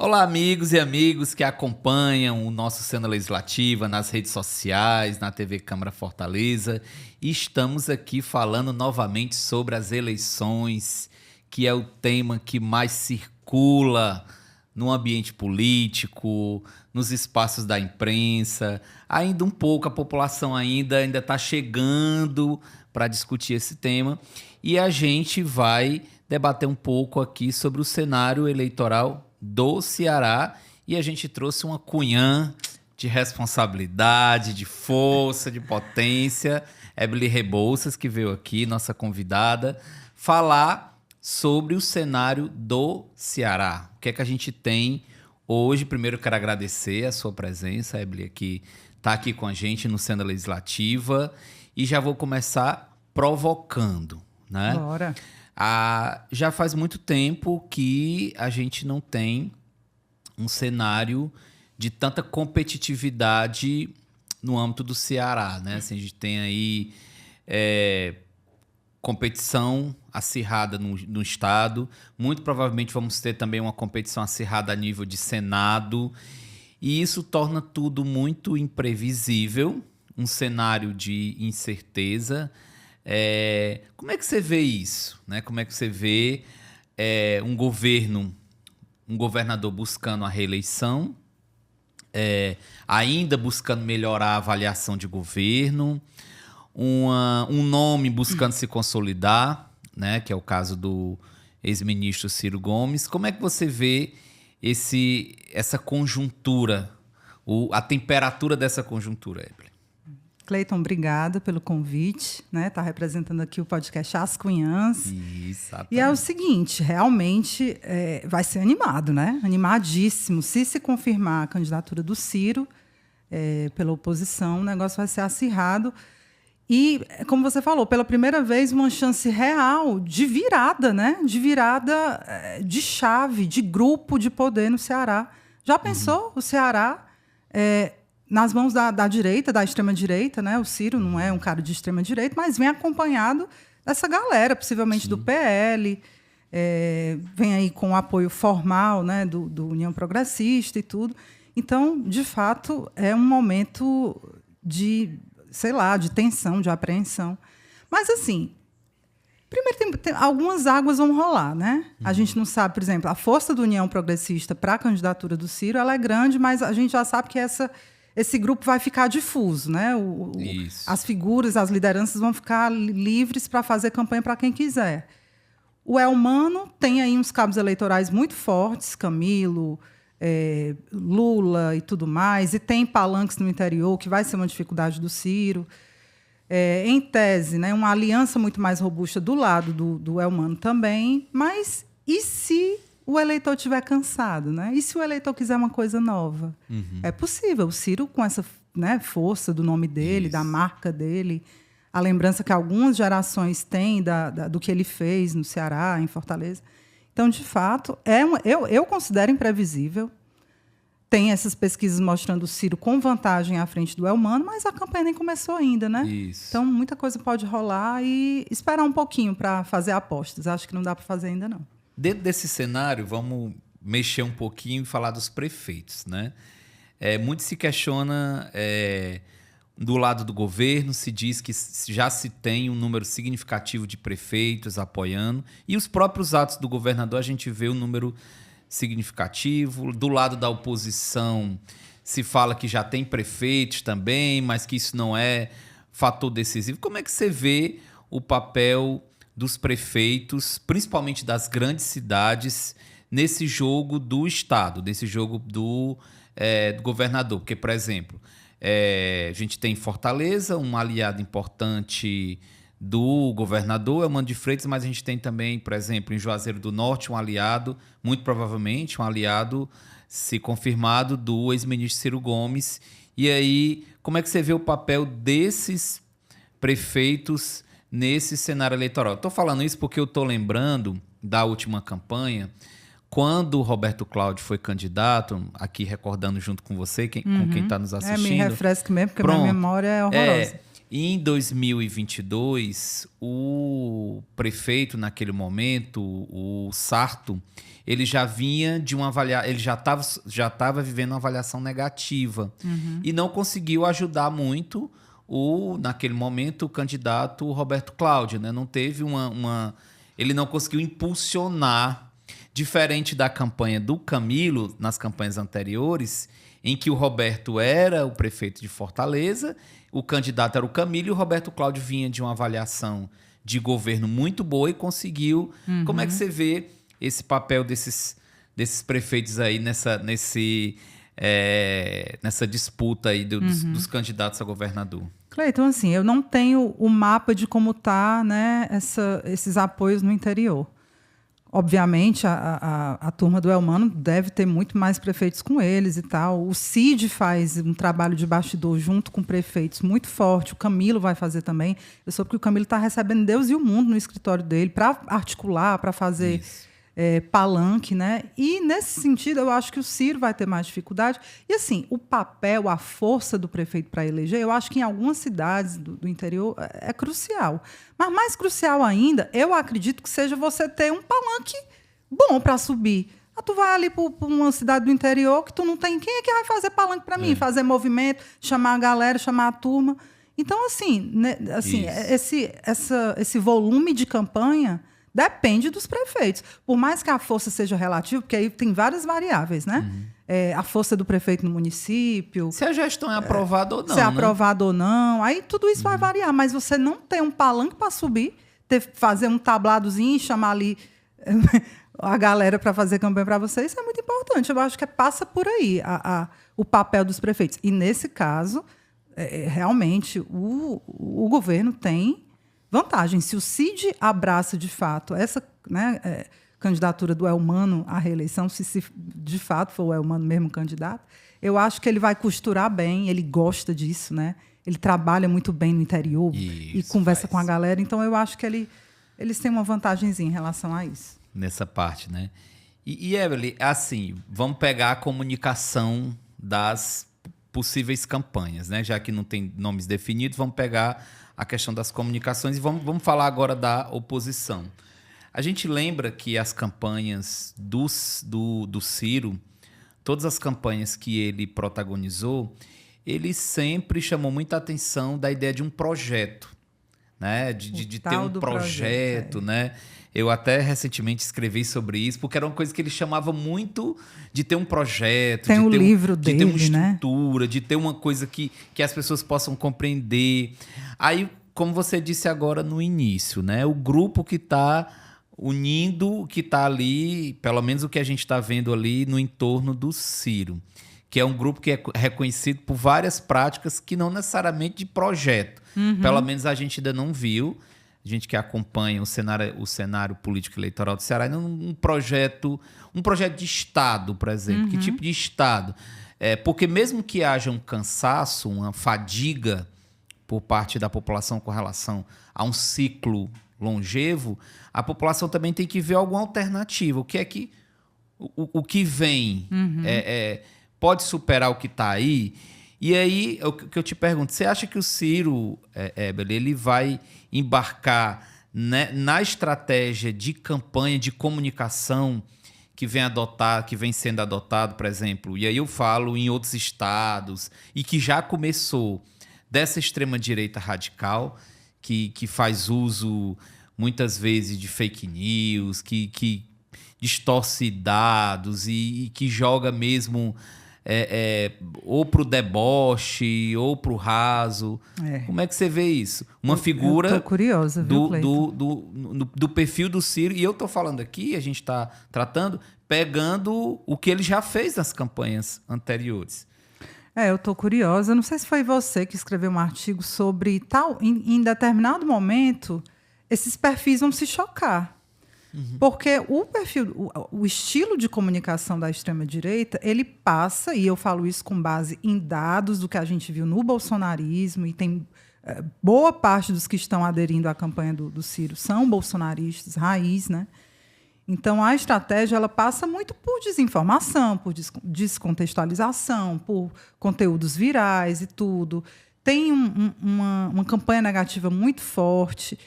Olá, amigos e amigos que acompanham o nosso Cena Legislativa nas redes sociais, na TV Câmara Fortaleza. E estamos aqui falando novamente sobre as eleições, que é o tema que mais circula no ambiente político, nos espaços da imprensa. Ainda um pouco, a população ainda está chegando para discutir esse tema. E a gente vai debater um pouco aqui sobre o cenário eleitoral do Ceará, e a gente trouxe uma cunhã de responsabilidade, de força, de potência, Ebeli Rebouças, que veio aqui, nossa convidada, falar sobre o cenário do Ceará. O que é que a gente tem hoje? Primeiro, eu quero agradecer a sua presença, Ebeli, que está aqui com a gente no Cena Legislativa, e já vou começar provocando, né? Bora. Já faz muito tempo que a gente não tem um cenário de tanta competitividade no âmbito do Ceará, né? Assim, a gente tem aí competição acirrada no Estado. Muito provavelmente vamos ter também uma competição acirrada a nível de Senado. E isso torna tudo muito imprevisível, um cenário de incerteza. Como é que você vê isso, né? Como é que você vê um governador buscando a reeleição, ainda buscando melhorar a avaliação de governo, um nome buscando se consolidar, né? Que é o caso do ex-ministro Ciro Gomes. Como é que você vê essa conjuntura, a temperatura dessa conjuntura, Ebeli? Cleiton, obrigada pelo convite, né? Tá representando aqui o podcast As Cunhãs. Exatamente. E é o seguinte, realmente vai ser animado, né? Animadíssimo. Se confirmar a candidatura do Ciro pela oposição, o negócio vai ser acirrado. E, como você falou, pela primeira vez, uma chance real de virada, né? De virada de chave, de grupo de poder no Ceará. Já pensou o Ceará nas mãos da direita, da extrema-direita, né? O Ciro não é um cara de extrema-direita, mas vem acompanhado dessa galera, possivelmente do PL, vem aí com o apoio formal, né? do União Progressista e tudo. Então, de fato, é um momento de, sei lá, de tensão, de apreensão. Mas, assim, primeiro tem algumas águas vão rolar, né? A gente não sabe, por exemplo, a força da União Progressista para a candidatura do Ciro, ela é grande, mas a gente já sabe que esse grupo vai ficar difuso, né? As figuras, as lideranças vão ficar livres para fazer campanha para quem quiser. O Elmano tem aí uns cabos eleitorais muito fortes, Camilo, Lula e tudo mais, e tem palanques no interior, que vai ser uma dificuldade do Ciro. Em tese, né, uma aliança muito mais robusta do lado do Elmano também, mas e se o eleitor estiver cansado, né? E se o eleitor quiser uma coisa nova? É possível. O Ciro, com essa, né, força do nome dele, da marca dele, a lembrança que algumas gerações têm do que ele fez no Ceará, em Fortaleza. Então, de fato, eu considero imprevisível. Tem essas pesquisas mostrando o Ciro com vantagem à frente do Elmano, mas a campanha nem começou ainda, né? Isso. Então, muita coisa pode rolar e esperar um pouquinho para fazer apostas. Acho que não dá para fazer ainda, não. Dentro desse cenário, vamos mexer um pouquinho e falar dos prefeitos, né? Muito se questiona do lado do governo, se diz que já se tem um número significativo de prefeitos apoiando, e os próprios atos do governador a gente vê um número significativo. Do lado da oposição se fala que já tem prefeitos também, mas que isso não é fator decisivo. Como é que você vê o papel dos prefeitos, principalmente das grandes cidades, nesse jogo do Estado, nesse jogo do governador? Porque, por exemplo, a gente tem em Fortaleza um aliado importante do governador, Elmano de Freitas, mas a gente tem também, por exemplo, em Juazeiro do Norte, um aliado, muito provavelmente um aliado, se confirmado, do ex-ministro Ciro Gomes. E aí, como é que você vê o papel desses prefeitos nesse cenário eleitoral? Estou falando isso porque eu estou lembrando da última campanha, quando o Roberto Cláudio foi candidato, aqui recordando junto com você, com quem está nos assistindo. Me refresque mesmo, porque a minha memória é horrorosa. E em 2022, o prefeito, naquele momento, o Sarto, ele já vinha de uma avaliação, ele já estava vivendo uma avaliação negativa e não conseguiu ajudar muito naquele momento, o candidato Roberto Cláudio, né? Não teve ele não conseguiu impulsionar, diferente da campanha do Camilo, nas campanhas anteriores, em que o Roberto era o prefeito de Fortaleza, o candidato era o Camilo e o Roberto Cláudio vinha de uma avaliação de governo muito boa e conseguiu. Como é que você vê esse papel desses prefeitos aí nessa disputa aí dos candidatos a governador? Cleiton, assim, eu não tenho o mapa de como está, né, esses apoios no interior. Obviamente, a turma do Elmano deve ter muito mais prefeitos com eles e tal. O Cid faz um trabalho de bastidor junto com prefeitos muito forte. O Camilo vai fazer também. Eu soube que o Camilo está recebendo Deus e o mundo no escritório dele para articular, para fazer palanque, né? E, nesse sentido, eu acho que o Ciro vai ter mais dificuldade. E, assim, o papel, a força do prefeito para eleger, eu acho que em algumas cidades do interior é crucial. Mas mais crucial ainda, eu acredito que seja você ter um palanque bom para subir. Tu vai ali para uma cidade do interior que tu não tem... Quem é que vai fazer palanque para mim? Fazer movimento, chamar a galera, chamar a turma. Então, assim, né, esse volume de campanha depende dos prefeitos. Por mais que a força seja relativa, porque aí tem várias variáveis, né? A força do prefeito no município. Se a gestão é aprovada ou não. Se é aprovada ou não. Aí tudo isso vai variar. Mas você não tem um palanque para subir, fazer um tabladozinho e chamar ali a galera para fazer campanha para você, isso é muito importante. Eu acho que passa por aí o papel dos prefeitos. E, nesse caso, realmente, o governo tem vantagem. Se o Cid abraça, de fato, essa, né, candidatura do Elmano à reeleição, se de fato for o Elmano mesmo candidato, eu acho que ele vai costurar bem, ele gosta disso, né? Ele trabalha muito bem no interior e conversa com a galera. Então, eu acho que eles têm uma vantagemzinha em relação a isso. Nessa parte, né? E Evelyn, assim, vamos pegar a comunicação das possíveis campanhas, né? Já que não tem nomes definidos, vamos pegar a questão das comunicações e vamos falar agora da oposição. A gente lembra que as campanhas do Ciro, todas as campanhas que ele protagonizou, ele sempre chamou muita atenção da ideia de um projeto, né? De ter um projeto, né? Eu até recentemente escrevi sobre isso, porque era uma coisa que ele chamava muito de ter um projeto, tem livro dele, de ter uma estrutura, né? De ter uma coisa que as pessoas possam compreender. Aí, como você disse agora no início, né? O grupo que está unindo, que está ali, pelo menos o que a gente está vendo ali no entorno do Ciro, que é um grupo que é reconhecido por várias práticas que não necessariamente de projeto. Pelo menos a gente ainda não viu. A gente que acompanha o cenário político eleitoral do Ceará, um projeto de Estado, por exemplo. Que tipo de Estado? Porque mesmo que haja um cansaço, uma fadiga por parte da população com relação a um ciclo longevo, a população também tem que ver alguma alternativa. O que é que o que vem pode superar o que está aí? E aí, o que eu te pergunto, você acha que o Ciro, ele vai embarcar, né, na estratégia de campanha, de comunicação que vem sendo adotado, por exemplo, e aí eu falo em outros estados, e que já começou dessa extrema-direita radical, que faz uso, muitas vezes, de fake news, que distorce dados e que joga mesmo... ou pro deboche, ou pro raso. Como é que você vê isso? Uma figura eu tô curiosa, viu, do perfil do Ciro, e eu tô falando aqui, a gente está tratando, pegando o que ele já fez nas campanhas anteriores. Eu tô curiosa. Não sei se foi você que escreveu um artigo sobre tal. Em determinado momento, esses perfis vão se chocar. Porque o estilo de comunicação da extrema-direita, ele passa, e eu falo isso com base em dados do que a gente viu no bolsonarismo, e tem boa parte dos que estão aderindo à campanha do Ciro são bolsonaristas, raiz, né? Então, a estratégia ela passa muito por desinformação, por descontextualização, por conteúdos virais e tudo, tem uma campanha negativa muito forte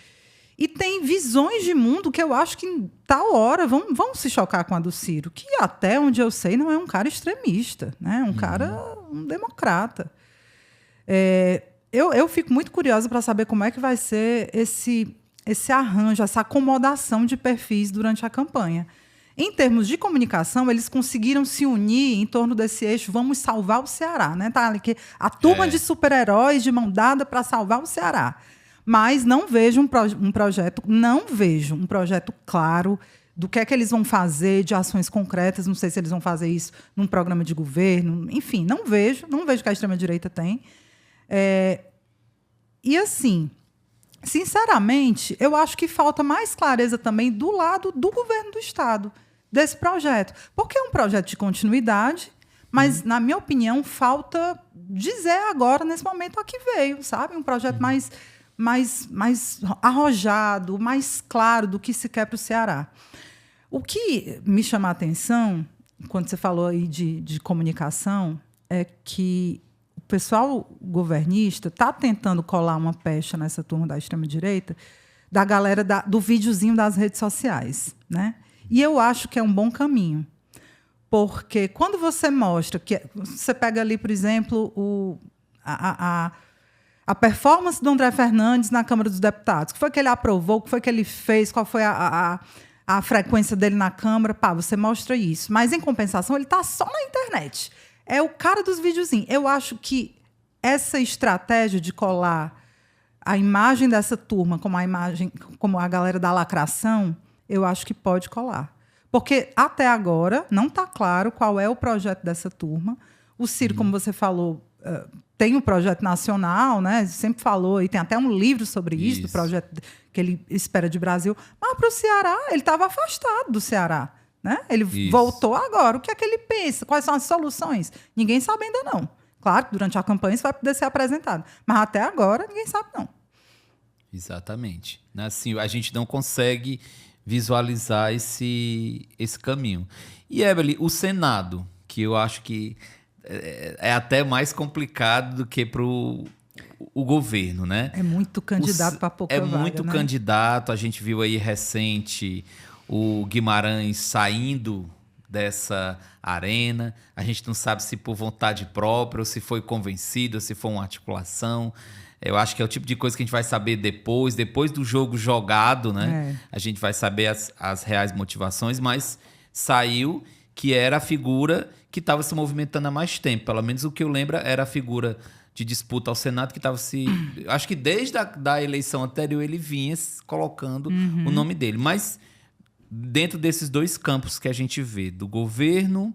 e tem visões de mundo que eu acho que, em tal hora, vão se chocar com a do Ciro, que, até onde eu sei, não é um cara extremista, né? Um cara, um democrata. Eu fico muito curiosa para saber como é que vai ser esse arranjo, essa acomodação de perfis durante a campanha. Em termos de comunicação, eles conseguiram se unir em torno desse eixo "vamos salvar o Ceará", né? Tá ali que a turma de super-heróis de mão dada para salvar o Ceará. Mas não vejo um projeto claro do que é que eles vão fazer, de ações concretas. Não sei se eles vão fazer isso num programa de governo. Enfim, não vejo que a extrema-direita tem. E, assim, sinceramente, eu acho que falta mais clareza também do lado do governo do Estado, desse projeto. Porque é um projeto de continuidade, mas, na minha opinião, falta dizer agora, nesse momento, a que veio, sabe? Um projeto mais arrojado, mais claro do que se quer para o Ceará. O que me chama a atenção, quando você falou aí de comunicação, é que o pessoal governista está tentando colar uma pecha nessa turma da extrema-direita da galera do videozinho das redes sociais, né? E eu acho que é um bom caminho. Porque quando você mostra que... Você pega ali, por exemplo, a performance do André Fernandes na Câmara dos Deputados. O que foi que ele aprovou? O que foi que ele fez? Qual foi a frequência dele na Câmara? Você mostra isso. Mas, em compensação, ele está só na internet. É o cara dos videozinhos. Eu acho que essa estratégia de colar a imagem dessa turma como a galera da lacração, eu acho que pode colar. Porque, até agora, não está claro qual é o projeto dessa turma. O Ciro, como você falou... tem um projeto nacional, né? Sempre falou, e tem até um livro sobre isso, do projeto que ele espera de Brasil. Mas, para o Ceará, ele estava afastado do Ceará, né? Ele voltou agora. O que é que ele pensa? Quais são as soluções? Ninguém sabe ainda, não. Claro que durante a campanha isso vai poder ser apresentado. Mas, até agora, ninguém sabe, não. Exatamente. Assim, a gente não consegue visualizar esse caminho. E, Evelyn, o Senado, que eu acho que é até mais complicado do que para o governo, né? É muito candidato para pouca vaga, muito candidato. A gente viu aí recente o Guimarães saindo dessa arena. A gente não sabe se por vontade própria, ou se foi convencido, ou se foi uma articulação. Eu acho que é o tipo de coisa que a gente vai saber depois do jogo jogado, né? A gente vai saber as reais motivações, mas saiu que era a figura que estava se movimentando há mais tempo. Pelo menos o que eu lembro era a figura de disputa ao Senado que estava se... Acho que desde a eleição anterior ele vinha colocando o nome dele. Mas dentro desses dois campos que a gente vê, do governo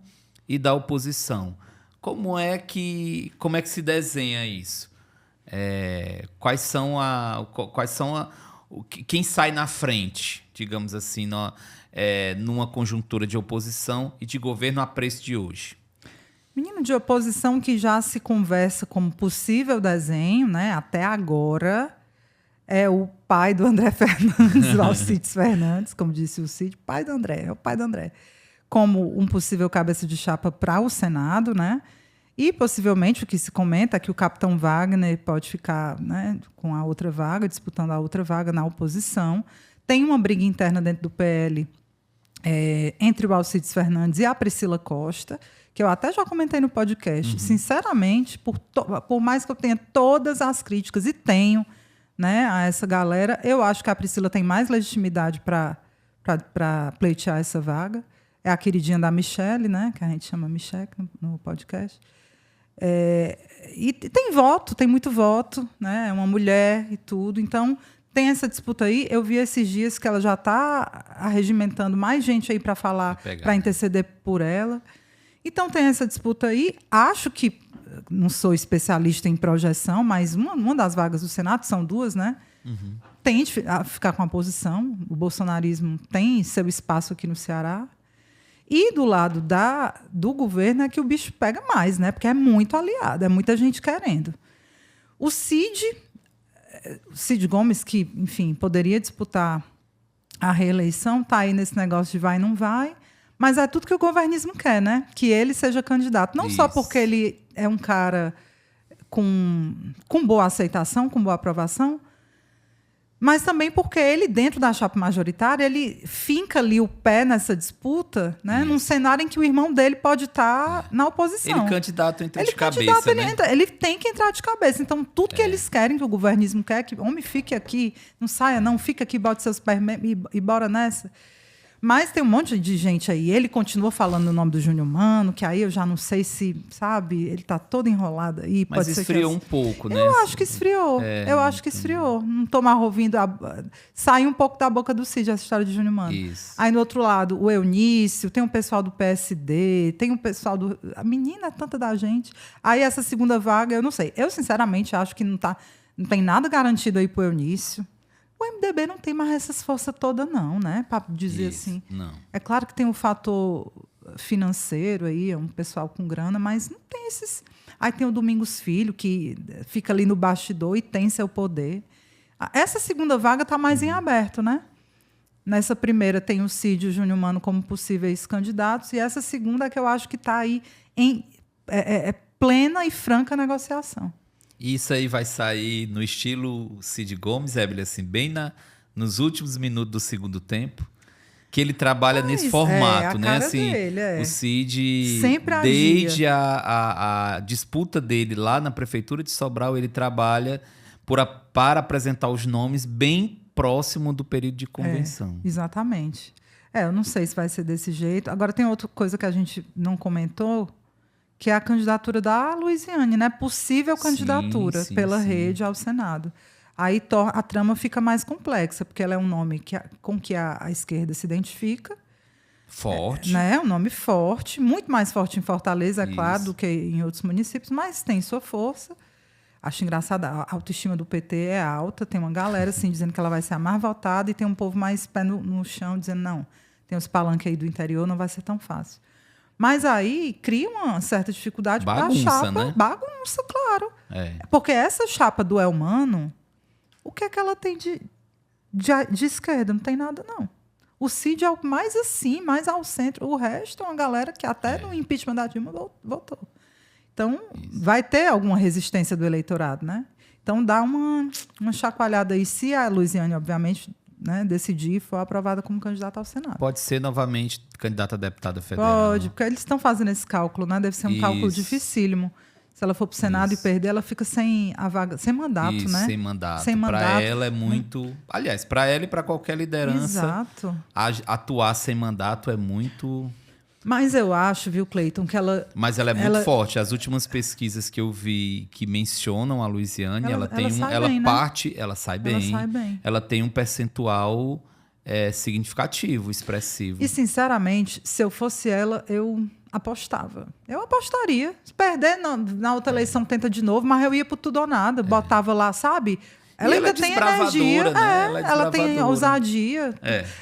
e da oposição, como é que se desenha isso? Quem sai na frente, digamos assim, numa conjuntura de oposição e de governo a preço de hoje? Menino, de oposição que já se conversa como possível desenho, né? Até agora, é o pai do André Fernandes, o Alcides Fernandes, como disse o Cid, pai do André, é o pai do André, como um possível cabeça de chapa para o Senado, né? E, possivelmente, o que se comenta é que o capitão Wagner pode ficar, né, com a outra vaga, disputando a outra vaga na oposição. Tem uma briga interna dentro do PL entre o Alcides Fernandes e a Priscila Costa, que eu até já comentei no podcast. Sinceramente, por mais que eu tenha todas as críticas, e tenho, né, a essa galera, eu acho que a Priscila tem mais legitimidade para pleitear essa vaga. É a queridinha da Michelle, né, que a gente chama Michelle no podcast. E tem muito voto, né? É uma mulher e tudo. Então, tem essa disputa aí. Eu vi esses dias que ela já está arregimentando mais gente aí para falar, para interceder por ela. Então, tem essa disputa aí. Acho que, não sou especialista em projeção, mas uma das vagas do Senado, são duas, né? Tem de ficar com a posição. O bolsonarismo tem seu espaço aqui no Ceará. E do lado do governo é que o bicho pega mais, né? Porque é muito aliado, é muita gente querendo. O Cid Gomes, que, enfim, poderia disputar a reeleição, está aí nesse negócio de vai e não vai, mas é tudo que o governismo quer, né? Que ele seja candidato. Não só porque ele é um cara com boa aceitação, com boa aprovação, mas também porque ele, dentro da chapa majoritária, ele finca ali o pé nessa disputa, né, num cenário em que o irmão dele pode estar na oposição. Ele candidato entra de cabeça, né? Ele tem que entrar de cabeça. Então, tudo que eles querem, que o governismo quer, que o homem fique aqui, não saia não, fica aqui, bote seus pés e bora nessa. Mas tem um monte de gente aí. Ele continua falando o nome do Júnior Mano, que aí eu já não sei se, sabe, ele está todo enrolado aí. Mas pode esfriou um pouco, né? Eu acho que esfriou. Eu acho que esfriou. Não estou mais ouvindo. Saiu um pouco da boca do Cid essa história de Júnior Mano. Isso. Aí, no outro lado, o Eunício, tem um pessoal do PSD, tem um pessoal do... A menina é tanta da gente. Aí, essa segunda vaga, eu não sei. Eu, sinceramente, acho que não tem nada garantido aí para o Eunício. O MDB não tem mais essas forças todas, não, né? Para dizer assim. Não. É claro que tem um fator financeiro aí, é um pessoal com grana, mas não tem esses. Aí tem o Domingos Filho, que fica ali no bastidor e tem seu poder. Essa segunda vaga está mais em aberto, né? Nessa primeira tem o Cid e o Júnior Mano como possíveis candidatos, e essa segunda é que eu acho que está aí em plena e franca negociação. Isso aí vai sair no estilo Cid Gomes, Ébeli, assim, bem nos últimos minutos do segundo tempo, que ele trabalha nesse formato, né? Assim, dele, o Cid, sempre desde a disputa dele lá na prefeitura de Sobral, ele trabalha para apresentar os nomes bem próximo do período de convenção. Exatamente. Eu não sei se vai ser desse jeito. Agora tem outra coisa que a gente não comentou, que é a candidatura da Luiziane, né? Possível candidatura pela rede ao Senado. Aí a trama fica mais complexa, porque ela é um nome com que a esquerda se identifica. Forte. Né? Um nome forte, muito mais forte em Fortaleza, é claro, do que em outros municípios, mas tem sua força. Acho engraçado, a autoestima do PT é alta, tem uma galera assim, dizendo que ela vai ser a mais votada, e tem um povo mais pé no chão, dizendo, não, tem os palanques aí do interior, não vai ser tão fácil. Mas aí cria uma certa dificuldade para a chapa. Né? Bagunça, claro. Porque essa chapa do Elmano, o que é que ela tem de esquerda? Não tem nada, não. O Cid é o mais assim, mais ao centro. O resto é uma galera que até no impeachment da Dilma votou. Então, vai ter alguma resistência do eleitorado, né? Então, dá uma chacoalhada aí. Se a Luiziane, obviamente, né, decidir e for aprovada como candidata ao Senado. Pode ser novamente candidata a deputada federal. Pode, porque eles estão fazendo esse cálculo, né? Deve ser um cálculo dificílimo. Se ela for para o Senado e perder, ela fica sem a vaga, sem mandato, né? Sem mandato. Para ela é muito... Aliás, para ela e para qualquer liderança, atuar sem mandato é muito... Mas eu acho, viu, Cleiton, que ela... Mas ela é muito forte. As últimas pesquisas que eu vi que mencionam a Luiziane, ela sai bem. Ela tem um percentual significativo, expressivo. E, sinceramente, se eu fosse ela, eu apostava. Eu apostaria. Se perder na outra eleição, tenta de novo, mas eu ia por tudo ou nada. Botava lá, sabe... Ela ainda tem energia, né? Ela tem ousadia.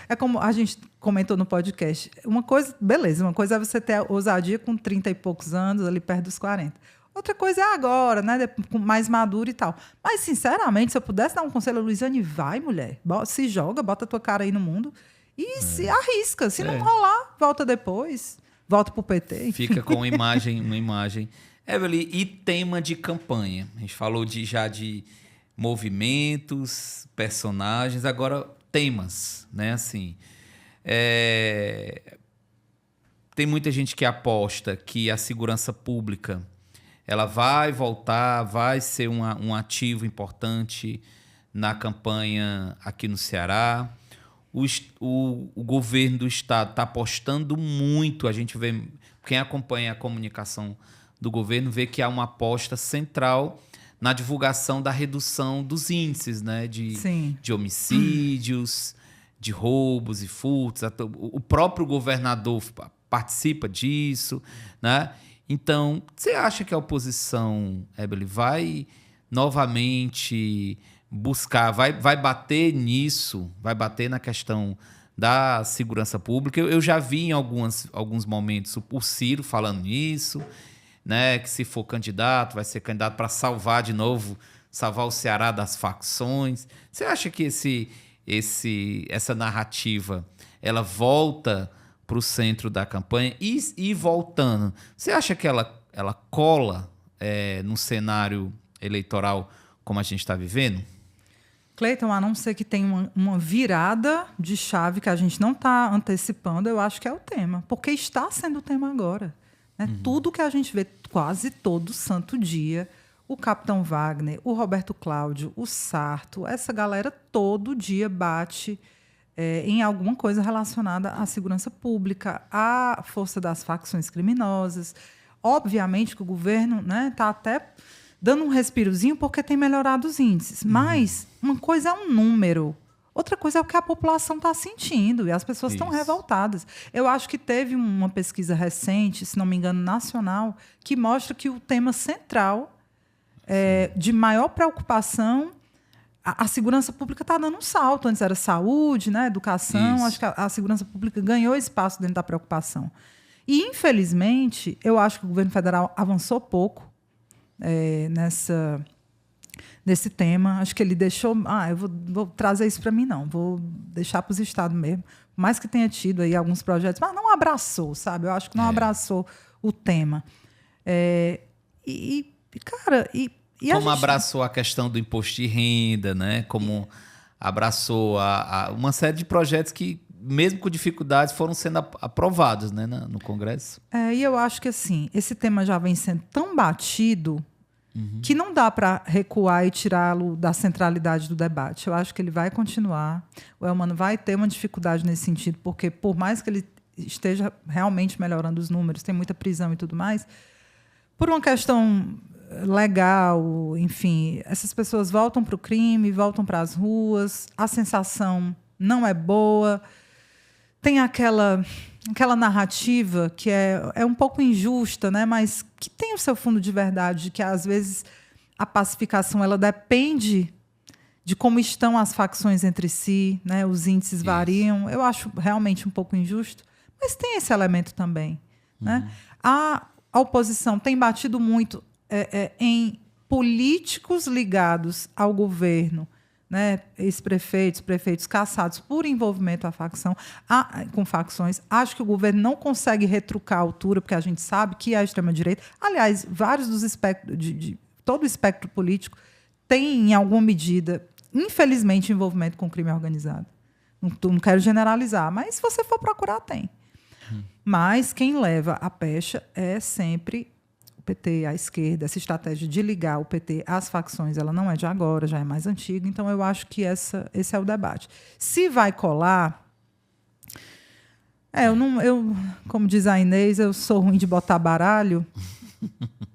É como a gente comentou no podcast. Uma coisa, beleza, uma coisa é você ter ousadia com 30 e poucos anos, ali perto dos 40. Outra coisa é agora, né? Mais maduro e tal. Mas, sinceramente, se eu pudesse dar um conselho a Luiziane, vai, mulher. Se joga, bota a tua cara aí no mundo e se arrisca. Se não rolar, volta depois. Volta pro PT. Enfim. Fica com uma imagem. Ébeli, e tema de campanha? A gente falou já de movimentos, personagens, agora temas, né? Assim, tem muita gente que aposta que a segurança pública ela vai voltar, vai ser um ativo importante na campanha aqui no Ceará. O governo do estado está apostando muito, a gente vê, quem acompanha a comunicação do governo vê que há uma aposta central na divulgação da redução dos índices, né, de homicídios, de roubos e furtos. O próprio governador participa disso, né? Então, você acha que a oposição, Ébeli, vai novamente buscar, vai bater nisso, vai bater na questão da segurança pública? Eu já vi em alguns momentos o Ciro falando nisso, né, que se for candidato, vai ser candidato para salvar o Ceará das facções. Você acha que essa narrativa ela volta para o centro da campanha? E voltando, você acha que ela cola num cenário eleitoral como a gente está vivendo? Cleiton, a não ser que tenha uma virada de chave que a gente não está antecipando, eu acho que é o tema. Porque está sendo o tema agora. Né? Tudo que a gente vê quase todo santo dia, o Capitão Wagner, o Roberto Cláudio, o Sarto, essa galera todo dia bate em alguma coisa relacionada à segurança pública, à força das facções criminosas. Obviamente que o governo está até dando um respirozinho porque tem melhorado os índices. Mas uma coisa é um número, outra coisa é o que a população está sentindo, e as pessoas estão revoltadas. Eu acho que teve uma pesquisa recente, se não me engano, nacional, que mostra que o tema central de maior preocupação, a segurança pública está dando um salto. Antes era saúde, né, educação. Isso. Acho que a segurança pública ganhou espaço dentro da preocupação. E, infelizmente, eu acho que o governo federal avançou pouco nesse tema. Acho que ele deixou... eu vou trazer isso para mim, não. Vou deixar para os estados mesmo. Por mais que tenha tido aí alguns projetos, mas não abraçou, sabe? Eu acho que não abraçou o tema. Cara... Como abraçou a questão do imposto de renda, né? Como abraçou uma série de projetos que, mesmo com dificuldades, foram sendo aprovados, né, no Congresso. E eu acho que assim, esse tema já vem sendo tão batido que não dá para recuar e tirá-lo da centralidade do debate. Eu acho que ele vai continuar. O Elmano vai ter uma dificuldade nesse sentido, porque por mais que ele esteja realmente melhorando os números, tem muita prisão e tudo mais, por uma questão legal, enfim, essas pessoas voltam para o crime, voltam para as ruas, a sensação não é boa, tem aquela narrativa que é um pouco injusta, né, mas que tem o seu fundo de verdade, de que às vezes a pacificação ela depende de como estão as facções entre si, né, os índices variam. Eu acho realmente um pouco injusto, mas tem esse elemento também. Né? A oposição tem batido muito em políticos ligados ao governo, né, ex-prefeitos, prefeitos caçados por envolvimento com facções. Acho que o governo não consegue retrucar a altura, porque a gente sabe que a extrema-direita... Aliás, vários dos espectros... todo o espectro político tem, em alguma medida, infelizmente, envolvimento com crime organizado. Não quero generalizar, mas se você for procurar, tem. Mas quem leva a pecha é sempre o PT, a esquerda. Essa estratégia de ligar o PT às facções, ela não é de agora, já é mais antiga. Então, eu acho que esse é o debate. Se vai colar... como diz a Inês, eu sou ruim de botar baralho,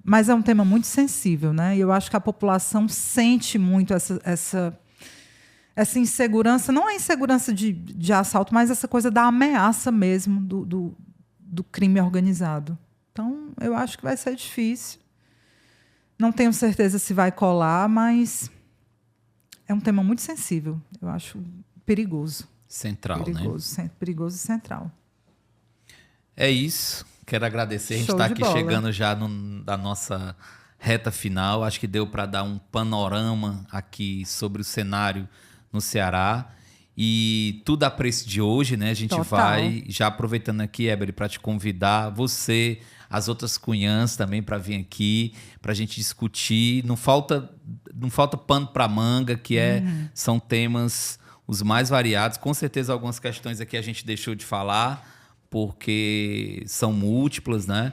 mas é um tema muito sensível, né? E eu acho que a população sente muito essa insegurança, não a insegurança de assalto, mas essa coisa da ameaça mesmo do crime organizado. Então, eu acho que vai ser difícil. Não tenho certeza se vai colar, mas é um tema muito sensível. Eu acho perigoso. Central, né? Perigoso e central. É isso. Quero agradecer. A gente está aqui chegando já na nossa reta final. Acho que deu para dar um panorama aqui sobre o cenário no Ceará. E tudo a preço de hoje, né? A gente vai, já aproveitando aqui, Ebery, para te convidar, você, as outras cunhãs também, para vir aqui, para a gente discutir. Não falta pano para manga, que são temas os mais variados. Com certeza, algumas questões aqui a gente deixou de falar, porque são múltiplas, né?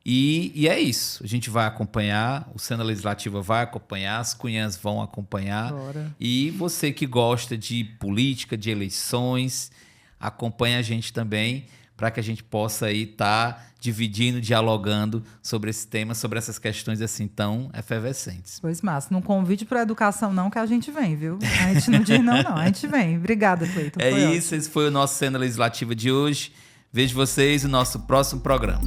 E é isso. A gente vai acompanhar, o Cena Legislativa vai acompanhar, as cunhãs vão acompanhar. Bora. E você que gosta de política, de eleições, acompanha a gente também, para que a gente possa aí estar dividindo, dialogando sobre esse tema, sobre essas questões assim tão efervescentes. Pois, Márcio, não convide para a educação não, que a gente vem, viu? A gente não diz não, a gente vem. Obrigada, Cleiton. É isso, ótimo. Esse foi o nosso Cena Legislativa de hoje. Vejo vocês no nosso próximo programa.